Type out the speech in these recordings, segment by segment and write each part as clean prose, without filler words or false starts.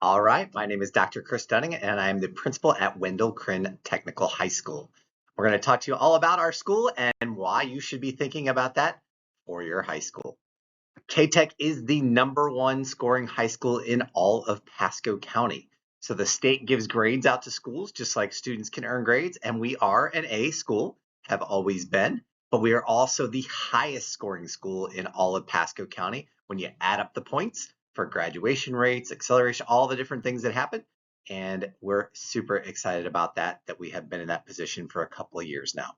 All right, my name is Dr. Chris Dunning, and I'm the principal at Wendell Krinn Technical High School. We're going to talk to you all about our school and why you should be thinking about that for your high school. K-Tech is the #1 scoring high school in all of Pasco County. So the state gives grades out to schools just like students can earn grades, and we are an A school, have always been, but we are also the highest scoring school in all of Pasco County when you add up the points for graduation rates, acceleration, all the different things that happen. And we're super excited about that we have been in that position for a couple of years now.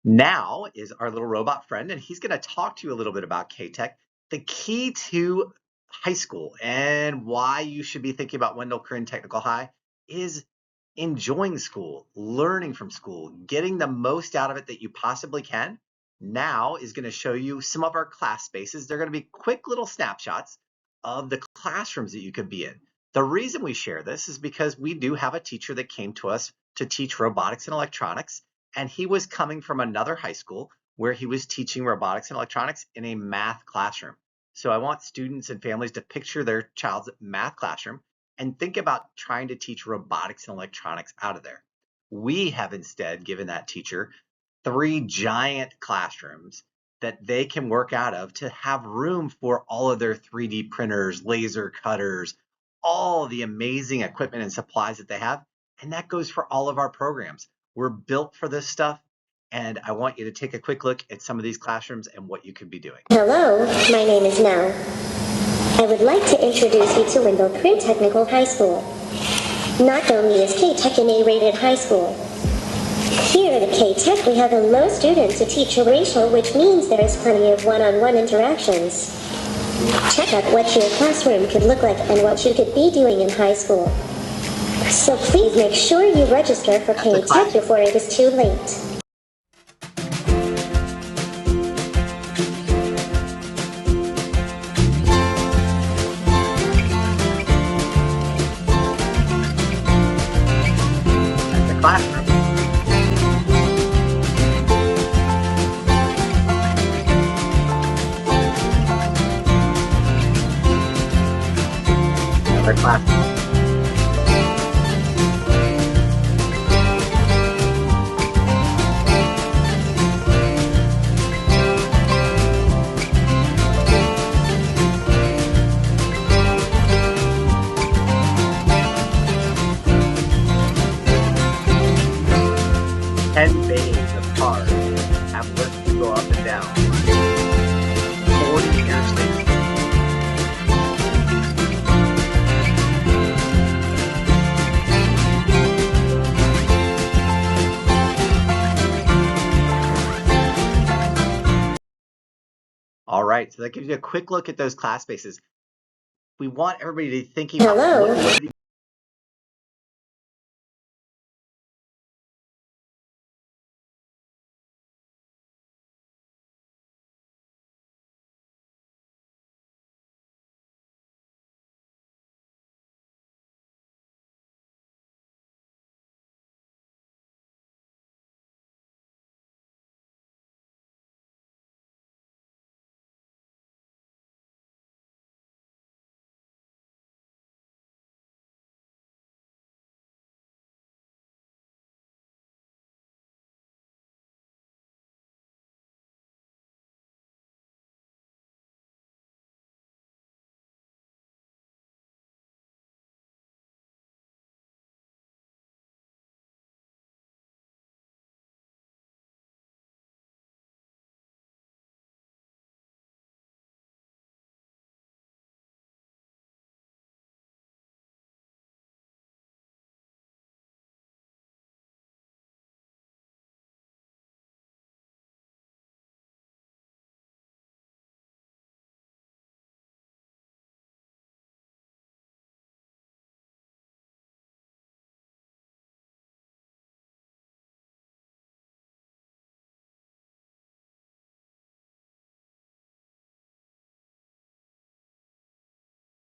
Now is our little robot friend, and he's going to talk to you a little bit about K-Tech, the key to high school and why you should be thinking about Wendell Krinn Technical High is enjoying school, learning from school, getting the most out of it that you possibly can. Now is going to show you some of our class spaces. They're going to be quick little snapshots of the classrooms that you could be in. The reason we share this is because we do have a teacher that came to us to teach robotics and electronics, and he was coming from another high school where he was teaching robotics and electronics in a math classroom. So I want students and families to picture their child's math classroom and think about trying to teach robotics and electronics out of there. We have instead given that teacher 3 giant classrooms that they can work out of to have room for all of their 3D printers, laser cutters, all the amazing equipment and supplies that they have. And that goes for all of our programs. We're built for this stuff. And I want you to take a quick look at some of these classrooms and what you could be doing. Hello, my name is Nell. I would like to introduce you to Wendell Krinn Technical High School. Not only is K-Tech an A-rated high school, here at K-Tech we have a low student-to-teacher ratio, which means there is plenty of one-on-one interactions. Check out what your classroom could look like and what you could be doing in high school. So please make sure you register for K-Tech before it is too late. Classroom. Another classroom. Ten bays of cars have lifts to go up and down. 40 interstates. All right, so that gives you a quick look at those class spaces. We want everybody to be thinking about what you're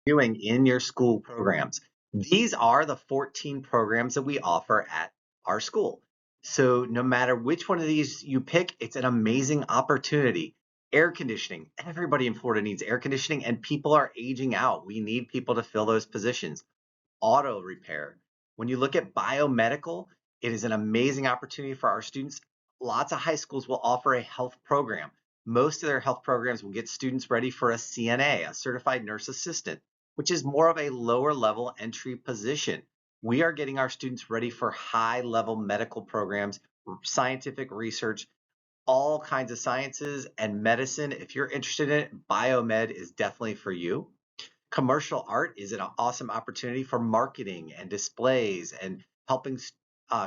doing in your school programs. These are the 14 programs that we offer at our school. So no matter which one of these you pick, it's an amazing opportunity Air conditioning. Everybody in Florida needs air conditioning, and people are aging out. We need people to fill those positions. Auto repair. When you look at biomedical, it is an amazing opportunity for our students. Lots of high schools will offer a health program. Most of their health programs will get students ready for a CNA, a certified nurse assistant, which is more of a lower level entry position. We are getting our students ready for high level medical programs, scientific research, all kinds of sciences and medicine. If you're interested in it, biomed is definitely for you. Commercial art is an awesome opportunity for marketing and displays and helping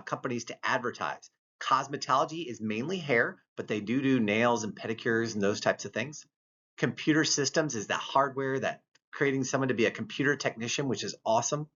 companies to advertise. Cosmetology is mainly hair, but they do nails and pedicures and those types of things. Computer systems is that hardware, that creating someone to be a computer technician, which is awesome.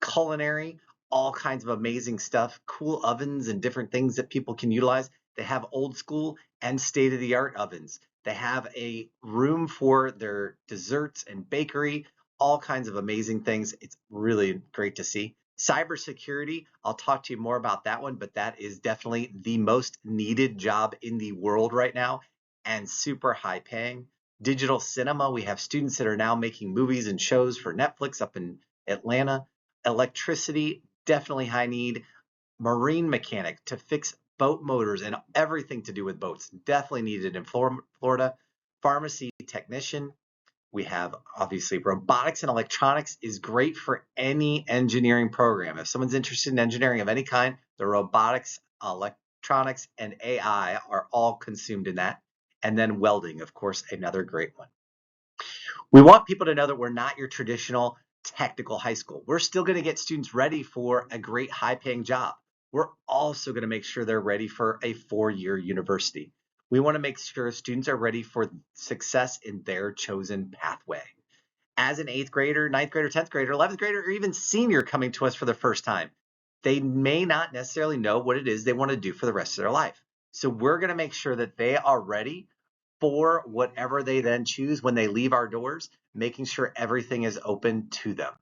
Culinary, all kinds of amazing stuff, cool ovens and different things that people can utilize. They have old school and state-of-the-art ovens. They have a room for their desserts and bakery, all kinds of amazing things. It's really great to see. Cybersecurity, I'll talk to you more about that one, but that is definitely the most needed job in the world right now and super high paying. Digital cinema, we have students that are now making movies and shows for Netflix up in Atlanta. Electricity, definitely high need. Marine mechanic to fix boat motors and everything to do with boats, definitely needed in Florida. Pharmacy technician. We have obviously robotics and electronics is great for any engineering program. If someone's interested in engineering of any kind, the robotics, electronics, and AI are all consumed in that. And then welding, of course, another great one. We want people to know that we're not your traditional technical high school. We're still going to get students ready for a great high-paying job. We're also going to make sure they're ready for a 4-year university. We want to make sure students are ready for success in their chosen pathway. As an 8th grader, 9th grader, 10th grader, 11th grader, or even senior coming to us for the first time, they may not necessarily know what it is they want to do for the rest of their life. So we're going to make sure that they are ready for whatever they then choose when they leave our doors, making sure everything is open to them.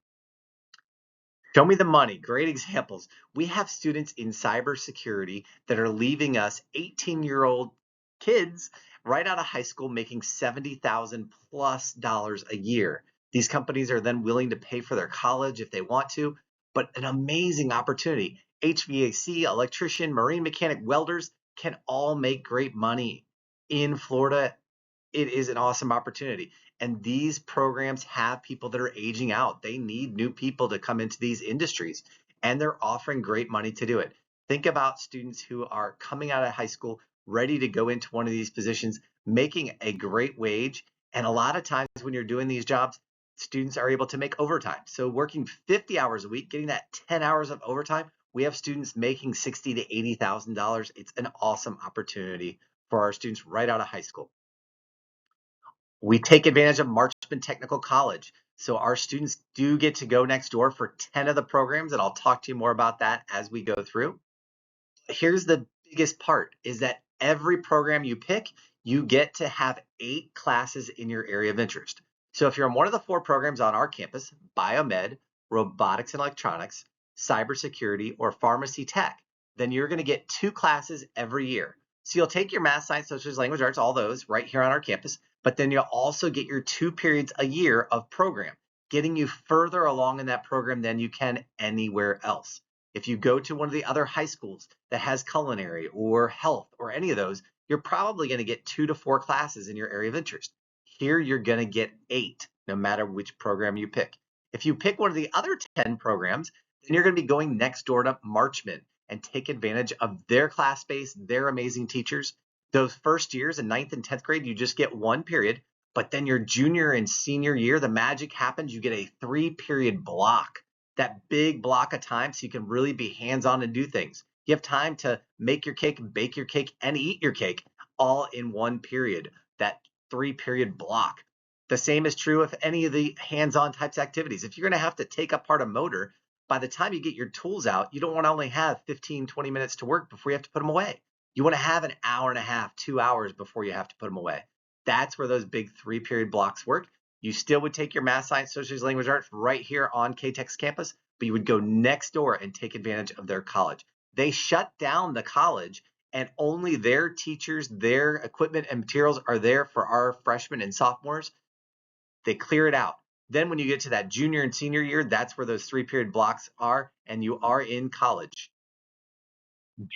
Show me the money. Great examples. We have students in cybersecurity that are leaving us 18-year-old kids right out of high school making $70,000 plus a year. These companies are then willing to pay for their college if they want to, but an amazing opportunity. HVAC, electrician, marine mechanic, welders can all make great money in Florida. It is an awesome opportunity. And these programs have people that are aging out. They need new people to come into these industries, and they're offering great money to do it. Think about students who are coming out of high school, ready to go into one of these positions, making a great wage. And a lot of times when you're doing these jobs, students are able to make overtime. So working 50 hours a week, getting that 10 hours of overtime, we have students making $60,000 to $80,000. It's an awesome opportunity for our students right out of high school. We take advantage of Marchman Technical College. So our students do get to go next door for 10 of the programs, and I'll talk to you more about that as we go through. Here's the biggest part is that every program you pick, you get to have 8 classes in your area of interest. So if you're on one of the 4 programs on our campus, biomed, robotics and electronics, cybersecurity, or pharmacy tech, then you're going to get 2 classes every year. So you'll take your math, science, social, language arts, all those right here on our campus, but then you'll also get your 2 periods a year of program, getting you further along in that program than you can anywhere else. If you go to one of the other high schools that has culinary or health or any of those, you're probably going to get 2 to 4 classes in your area of interest. Here, you're going to get 8, no matter which program you pick. If you pick one of the other 10 programs, then you're going to be going next door to Marchman and take advantage of their class space, their amazing teachers. Those first years in 9th and 10th grade, you just get 1 period, but then your junior and senior year, the magic happens. You get a 3-period block, that big block of time, so you can really be hands-on and do things. You have time to make your cake, bake your cake, and eat your cake all in 1 period, that 3-period block. The same is true of any of the hands-on types of activities. If you're going to have to take apart a motor, by the time you get your tools out, you don't want to only have 15, 20 minutes to work before you have to put them away. You want to have an hour and a half, 2 hours before you have to put them away. That's where those big 3-period blocks work. You still would take your math, science, social, language arts right here on K-Tech's campus, but you would go next door and take advantage of their college. They shut down the college and only their teachers, their equipment and materials are there for our freshmen and sophomores, they clear it out. Then when you get to that junior and senior year, that's where those 3-period blocks are, and you are in college.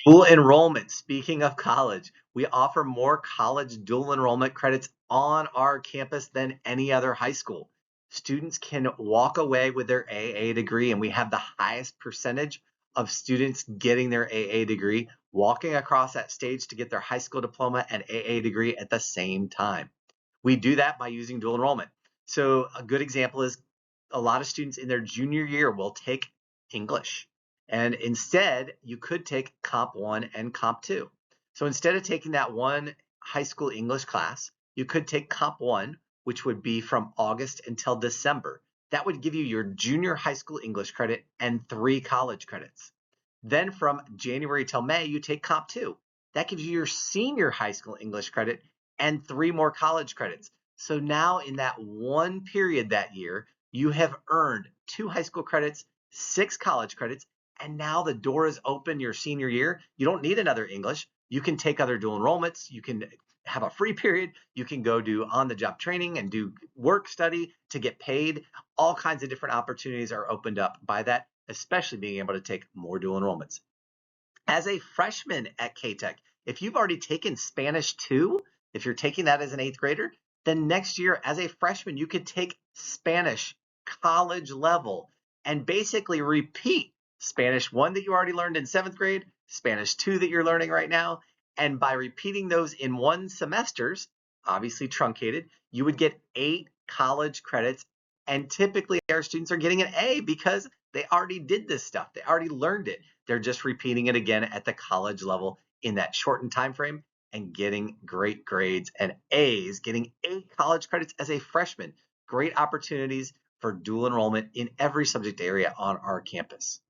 Dual enrollment. Speaking of college, we offer more college dual enrollment credits on our campus than any other high school. Students can walk away with their AA degree, and we have the highest percentage of students getting their AA degree, walking across that stage to get their high school diploma and AA degree at the same time. We do that by using dual enrollment. So a good example is a lot of students in their junior year will take English. And instead, you could take Comp 1 and Comp 2. So instead of taking that one high school English class, you could take Comp 1, which would be from August until December. That would give you your junior high school English credit and 3 college credits. Then from January till May, you take Comp 2. That gives you your senior high school English credit and 3 more college credits. So now in that one period that year, you have earned 2 high school credits, 6 college credits, and now the door is open your senior year. You don't need another English. You can take other dual enrollments. You can have a free period. You can go do on-the-job training and do work study to get paid. All kinds of different opportunities are opened up by that, especially being able to take more dual enrollments. As a freshman at K-Tech, if you've already taken Spanish 2, if you're taking that as an 8th grader, then next year as a freshman, you could take Spanish college level and basically repeat Spanish 1 that you already learned in 7th grade, Spanish 2 that you're learning right now, and by repeating those in 1 semesters, obviously truncated, you would get 8 college credits, and typically our students are getting an A because they already did this stuff. They already learned it. They're just repeating it again at the college level in that shortened time frame and getting great grades and A's, getting 8 college credits as a freshman. Great opportunities for dual enrollment in every subject area on our campus.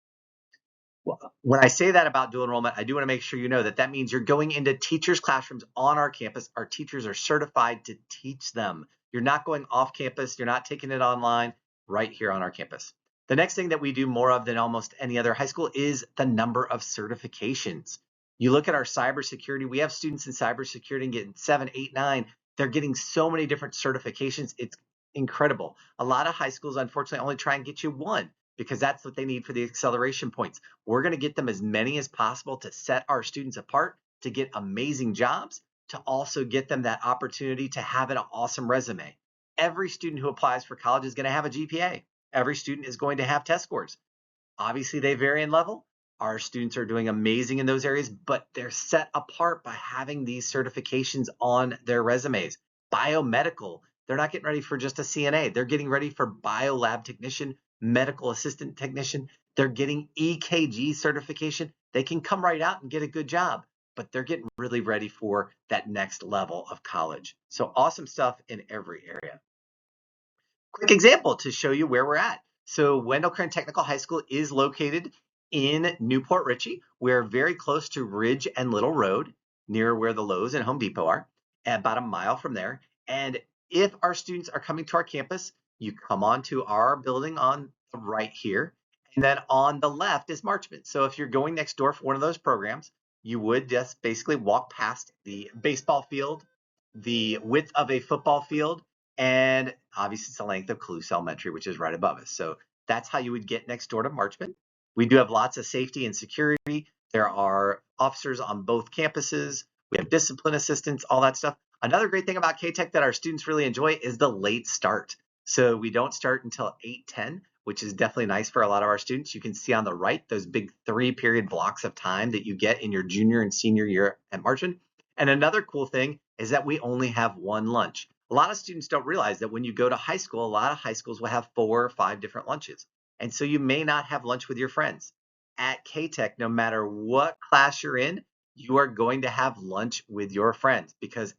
Well, when I say that about dual enrollment, I do want to make sure you know that that means you're going into teachers' classrooms on our campus. Our teachers are certified to teach them. You're not going off campus. You're not taking it online, right here on our campus. The next thing that we do more of than almost any other high school is the number of certifications. You look at our cybersecurity, we have students in cybersecurity getting 7, 8, 9. They're getting so many different certifications. It's incredible. A lot of high schools, unfortunately, only try and get you 1 because that's what they need for the acceleration points. We're going to get them as many as possible to set our students apart, to get amazing jobs, to also get them that opportunity to have an awesome resume. Every student who applies for college is going to have a GPA. Every student is going to have test scores. Obviously, they vary in level. Our students are doing amazing in those areas, but they're set apart by having these certifications on their resumes. Biomedical, they're not getting ready for just a CNA. They're getting ready for biolab technician, medical assistant technician. They're getting EKG certification. They can come right out and get a good job, but they're getting really ready for that next level of college. So awesome stuff in every area. Quick example to show you where we're at. So Wendell Krinn Technical High School is located in Newport Richey. We're very close to Ridge and Little Road, near where the Lowe's and Home Depot are, about a mile from there. And if our students are coming to our campus, you come onto our building on the right here, and then on the left is Marchman. So if you're going next door for one of those programs, you would just basically walk past the baseball field, the width of a football field, and obviously it's the length of Colusa Elementary, which is right above us. So that's how you would get next door to Marchman. We do have lots of safety and security. There are officers on both campuses. We have discipline assistants, all that stuff. Another great thing about K-Tech that our students really enjoy is the late start. So we don't start until 8:10, which is definitely nice for a lot of our students. You can see on the right those big 3-period blocks of time that you get in your junior and senior year at Marchman. And another cool thing is that we only have 1 lunch. A lot of students don't realize that when you go to high school, a lot of high schools will have 4 or 5 different lunches. And so you may not have lunch with your friends. At K-Tech, no matter what class you're in, you are going to have lunch with your friends because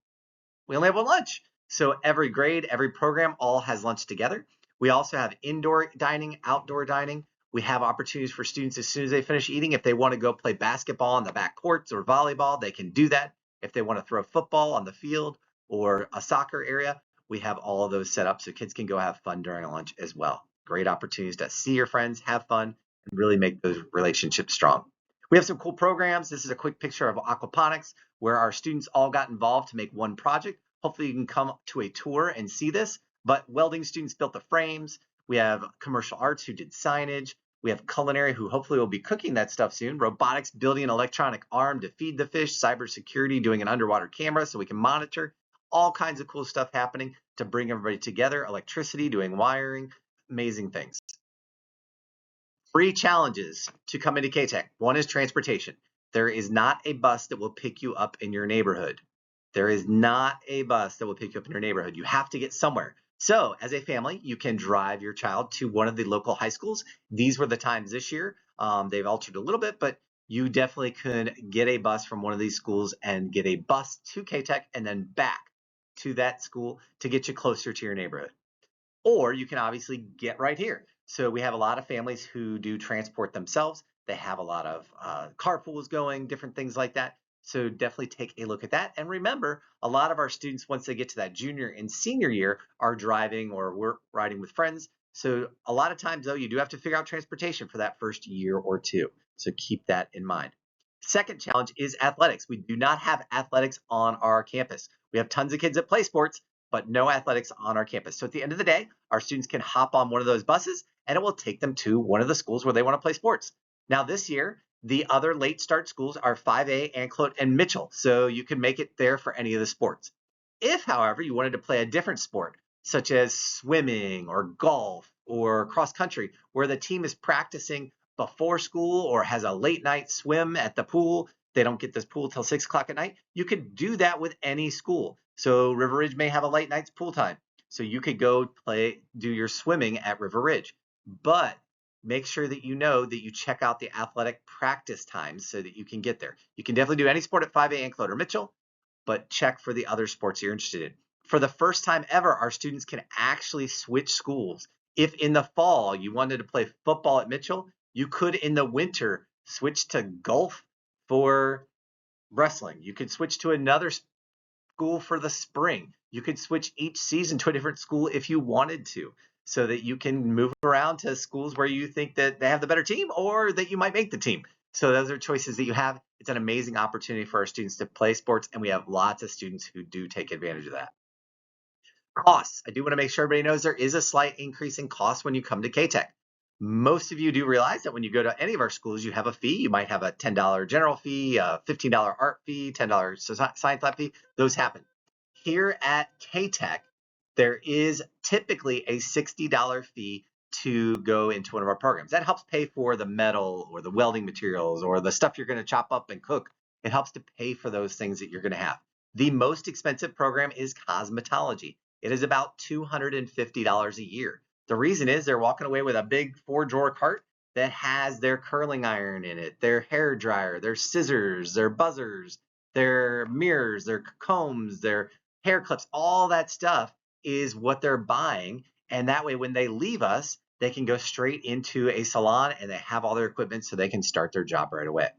we only have 1 lunch. So every grade, every program all has lunch together. We also have indoor dining, outdoor dining. We have opportunities for students as soon as they finish eating. If they want to go play basketball on the back courts or volleyball, they can do that. If they want to throw football on the field or a soccer area, we have all of those set up so kids can go have fun during lunch as well. Great opportunities to see your friends, have fun, and really make those relationships strong. We have some cool programs. This is a quick picture of aquaponics where our students all got involved to make one project. Hopefully you can come to a tour and see this, but welding students built the frames. We have commercial arts who did signage. We have culinary who hopefully will be cooking that stuff soon. Robotics building an electronic arm to feed the fish. Cybersecurity doing an underwater camera so we can monitor. All kinds of cool stuff happening to bring everybody together. Electricity, doing wiring, amazing things. 3 challenges to come into K-Tech. One is transportation. There is not a bus that will pick you up in your neighborhood. There is not a bus that will pick you up in your neighborhood. You have to get somewhere. So as a family, you can drive your child to one of the local high schools. These were the times this year. They've altered a little bit, but you definitely could get a bus from one of these schools and get a bus to K-Tech and then back to that school to get you closer to your neighborhood. Or you can obviously get right here. So we have a lot of families who do transport themselves. They have a lot of carpools going, different things like that. So definitely take a look at that. And remember, a lot of our students, once they get to that junior and senior year, are driving or we're riding with friends. So a lot of times, though, you do have to figure out transportation for that first year or two. So keep that in mind. Second challenge is athletics. We do not have athletics on our campus. We have tons of kids that play sports, but no athletics on our campus. So at the end of the day, our students can hop on one of those buses and it will take them to one of the schools where they want to play sports. Now this year, the other late start schools are 5A, Anclote, and Mitchell. So you can make it there for any of the sports. If, however, you wanted to play a different sport, such as swimming or golf or cross country, where the team is practicing before school or has a late night swim at the pool, they don't get this pool till 6 o'clock at night, you could do that with any school. So River Ridge may have a late night's pool time. So you could go do your swimming at River Ridge. But make sure that you know that you check out the athletic practice times so that you can get there. You can definitely do any sport at 5A, Anclote, or Mitchell, but check for the other sports you're interested in. For the first time ever, our students can actually switch schools. If in the fall you wanted to play football at Mitchell, you could in the winter switch to golf for wrestling. You could switch to another school for the spring. You could switch each season to a different school if you wanted to, so that you can move around to schools where you think that they have the better team or that you might make the team. So those are choices that you have. It's an amazing opportunity for our students to play sports, and we have lots of students who do take advantage of that. Costs. I do want to make sure everybody knows there is a slight increase in cost when you come to K-Tech. Most of you do realize that when you go to any of our schools, you have a fee. You might have a $10 general fee, a $15 art fee, $10 science lab fee. Those happen. Here at K-Tech, there is typically a $60 fee to go into one of our programs. That helps pay for the metal or the welding materials or the stuff you're going to chop up and cook. It helps to pay for those things that you're going to have. The most expensive program is cosmetology. It is about $250 a year. The reason is they're walking away with a big 4-drawer cart that has their curling iron in it, their hair dryer, their scissors, their buzzers, their mirrors, their combs, their hair clips, all that stuff is what they're buying. And that way, when they leave us, they can go straight into a salon and they have all their equipment so they can start their job right away.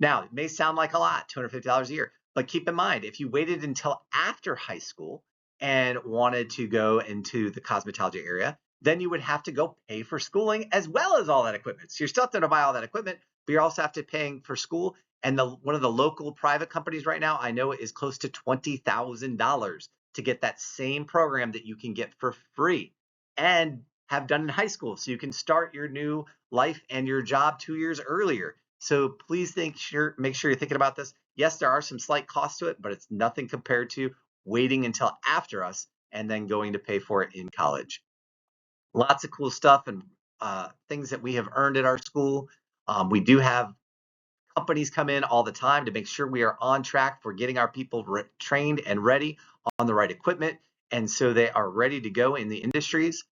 Now, it may sound like a lot, $250 a year, but keep in mind, if you waited until after high school and wanted to go into the cosmetology area, then you would have to go pay for schooling as well as all that equipment. So you're still going to buy all that equipment, but you also have to paying for school. And one of the local private companies right now, I know it is close to $20,000 to get that same program that you can get for free and have done in high school. So you can start your new life and your job 2 years earlier. So please make sure you're thinking about this. Yes, there are some slight costs to it, but it's nothing compared to waiting until after us and then going to pay for it in college. Lots of cool stuff and things that we have earned at our school. We do have companies come in all the time to make sure we are on track for getting our people trained and ready on the right equipment. And so they are ready to go in the industries.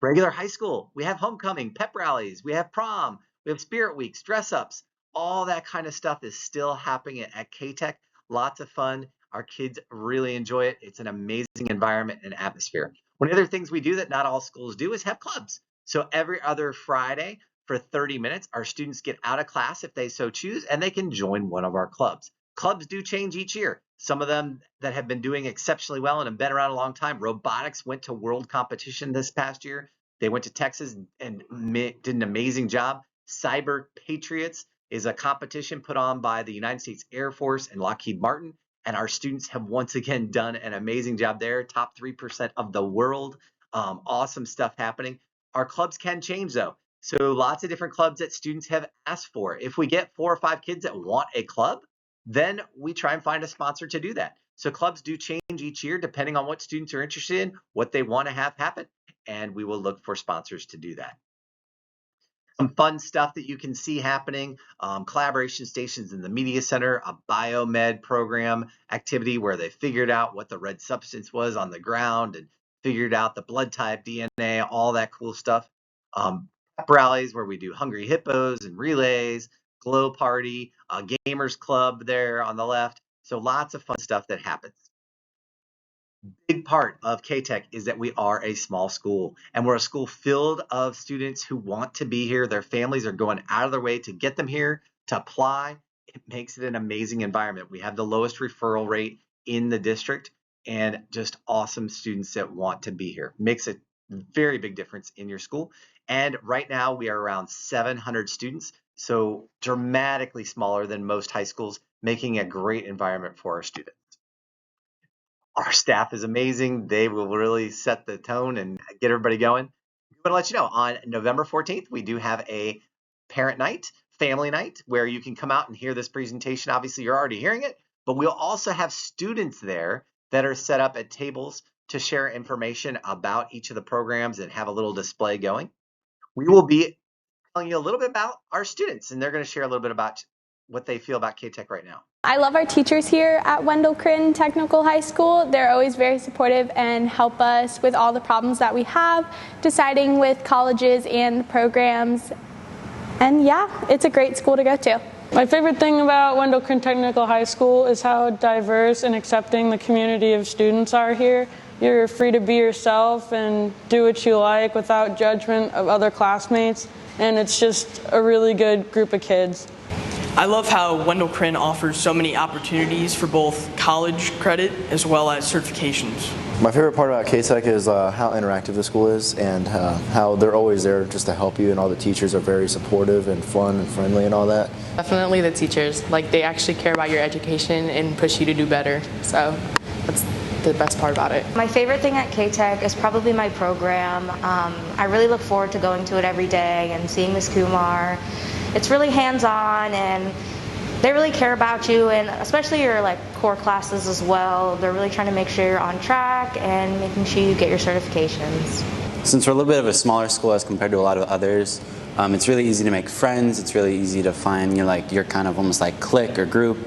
Regular high school, we have homecoming, pep rallies, we have prom, we have spirit weeks, dress ups, all that kind of stuff is still happening at K-Tech. Lots of fun. Our kids really enjoy it. It's an amazing environment and atmosphere. One of the other things we do that not all schools do is have clubs. So every other Friday for 30 minutes, our students get out of class if they so choose, and they can join one of our clubs. Clubs do change each year. Some of them that have been doing exceptionally well and have been around a long time. Robotics went to world competition this past year. They went to Texas and did an amazing job. Cyber Patriots is a competition put on by the United States Air Force and Lockheed Martin. And our students have once again done an amazing job there. Top 3% of the world. Awesome stuff happening. Our clubs can change though. So lots of different clubs that students have asked for. If we get 4 or 5 kids that want a club, then we try and find a sponsor to do that. So clubs do change each year depending on what students are interested in, what they want to have happen, and we will look for sponsors to do that. Some fun stuff that you can see happening, collaboration stations in the media center, a biomed program activity where they figured out what the red substance was on the ground and figured out the blood type, DNA, all that cool stuff. Pep rallies where we do hungry hippos and relays, glow party, a gamers club there on the left. So lots of fun stuff that happens. Big part of K-Tech is that we are a small school, and we're a school filled of students who want to be here. Their families are going out of their way to get them here, to apply. It makes it an amazing environment. We have the lowest referral rate in the district and just awesome students that want to be here. Makes a very big difference in your school. And right now we are around 700 students, so dramatically smaller than most high schools, making a great environment for our students. Our staff is amazing. They will really set the tone and get everybody going. We want to let you know on November 14th, we do have a parent night, family night, where you can come out and hear this presentation. Obviously, you're already hearing it, but we'll also have students there that are set up at tables to share information about each of the programs and have a little display going. We will be telling you a little bit about our students, and they're going to share a little bit about what they feel about K-Tech right now. I love our teachers here at Wendell Krinn Technical High School. They're always very supportive and help us with all the problems that we have, deciding with colleges and programs. And yeah, it's a great school to go to. My favorite thing about Wendell Krinn Technical High School is how diverse and accepting the community of students are here. You're free to be yourself and do what you like without judgment of other classmates, and it's just a really good group of kids. I love how Wendell Krinn offers so many opportunities for both college credit as well as certifications. My favorite part about K-Tech is how interactive the school is and how they're always there just to help you, and all the teachers are very supportive and fun and friendly and all that. Definitely the teachers. Like, they actually care about your education and push you to do better. So that's the best part about it. My favorite thing at K-Tech is probably my program. I really look forward to going to it every day and seeing Ms. Kumar. It's really hands-on, and they really care about you, and especially your core classes as well. They're really trying to make sure you're on track and making sure you get your certifications. Since we're a little bit of a smaller school as compared to a lot of others, it's really easy to make friends. It's really easy to find your kind of almost like clique or group,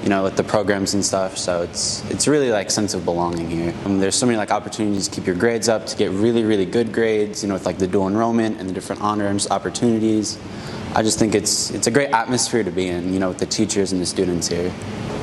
with the programs and stuff. So it's really like sense of belonging here. There's so many opportunities to keep your grades up, to get really, really good grades, with the dual enrollment and the different honors opportunities. I just think it's a great atmosphere to be in, with the teachers and the students here.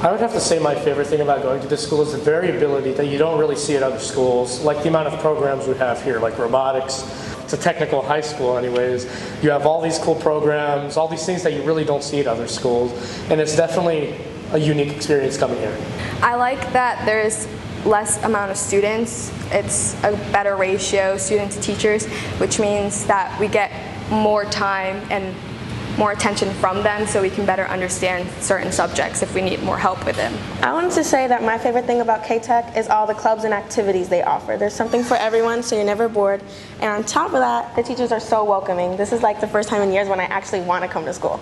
I would have to say my favorite thing about going to this school is the variability that you don't really see at other schools, like the amount of programs we have here, like robotics. It's a technical high school anyways. You have all these cool programs, all these things that you really don't see at other schools, and it's definitely a unique experience coming here. I like that there's less amount of students. It's a better ratio, students to teachers, which means that we get more time and more attention from them, so we can better understand certain subjects if we need more help with them. I wanted to say that my favorite thing about K-Tech is all the clubs and activities they offer. There's something for everyone, so you're never bored. And on top of that, the teachers are so welcoming. This is the first time in years when I actually want to come to school.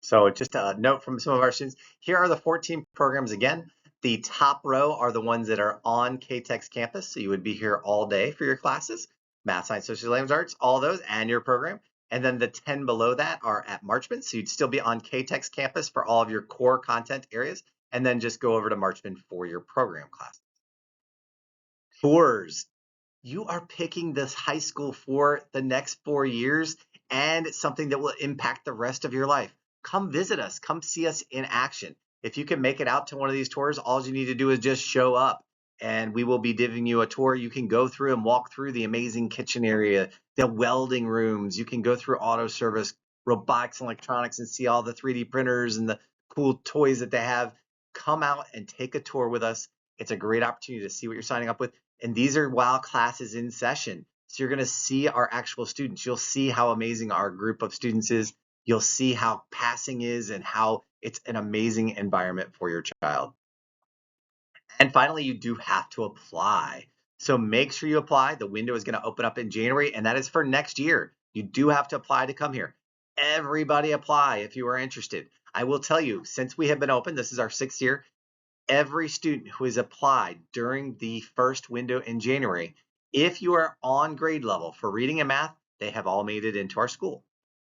So just a note from some of our students, here are the 14 programs again. The top row are the ones that are on K-Tech's campus, so you would be here all day for your classes. Math, science, social, language, arts, all those, and your program. And then the 10 below that are at Marchman, so you'd still be on K-Tech's campus for all of your core content areas, and then just go over to Marchman for your program classes. Tours. You are picking this high school for the next 4 years, and it's something that will impact the rest of your life. Come visit us. Come see us in action. If you can make it out to one of these tours, all you need to do is just show up, and we will be giving you a tour. You can go through and walk through the amazing kitchen area, the welding rooms. You can go through auto service, robotics and electronics, and see all the 3D printers and the cool toys that they have. Come out and take a tour with us. It's a great opportunity to see what you're signing up with. And these are while classes in session. So you're going to see our actual students. You'll see how amazing our group of students is. You'll see how passing is and how it's an amazing environment for your child. And finally, you do have to apply. So make sure you apply. The window is going to open up in January, and that is for next year. You do have to apply to come here. Everybody apply if you are interested. I will tell you, since we have been open, this is our 6th year, every student who has applied during the first window in January, if you are on grade level for reading and math, they have all made it into our school.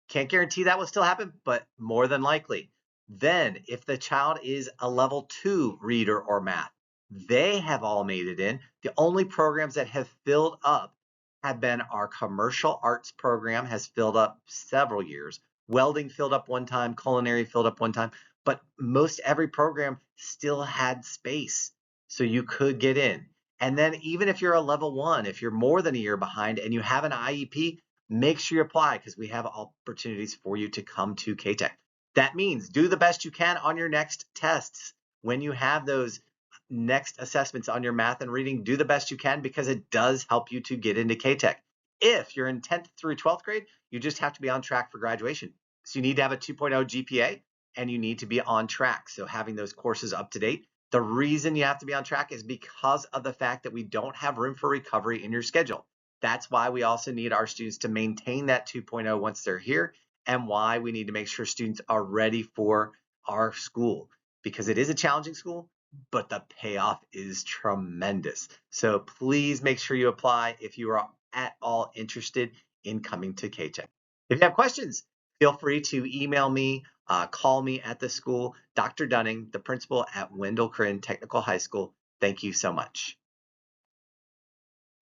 Can't guarantee that will still happen, but more than likely. Then, if the child is a level 2 reader or math, they have all made it in. The only programs that have filled up have been our commercial arts program has filled up several years. Welding filled up one time, culinary filled up one time, but most every program still had space, so you could get in. And then even if you're a level 1, if you're more than a year behind and you have an IEP, make sure you apply because we have opportunities for you to come to K-Tech. That means do the best you can on your next tests. When you have those next assessments on your math and reading, do the best you can because it does help you to get into K-Tech. If you're in 10th through 12th grade, you just have to be on track for graduation. So you need to have a 2.0 GPA and you need to be on track. So having those courses up to date. The reason you have to be on track is because of the fact that we don't have room for recovery in your schedule. That's why we also need our students to maintain that 2.0 once they're here, and why we need to make sure students are ready for our school, because it is a challenging school, but the payoff is tremendous. So please make sure you apply if you are at all interested in coming to K-Tech. If you have questions, feel free to email me, call me at the school. Dr. Dunning, the principal at Wendell Krinn Technical High School. Thank you so much.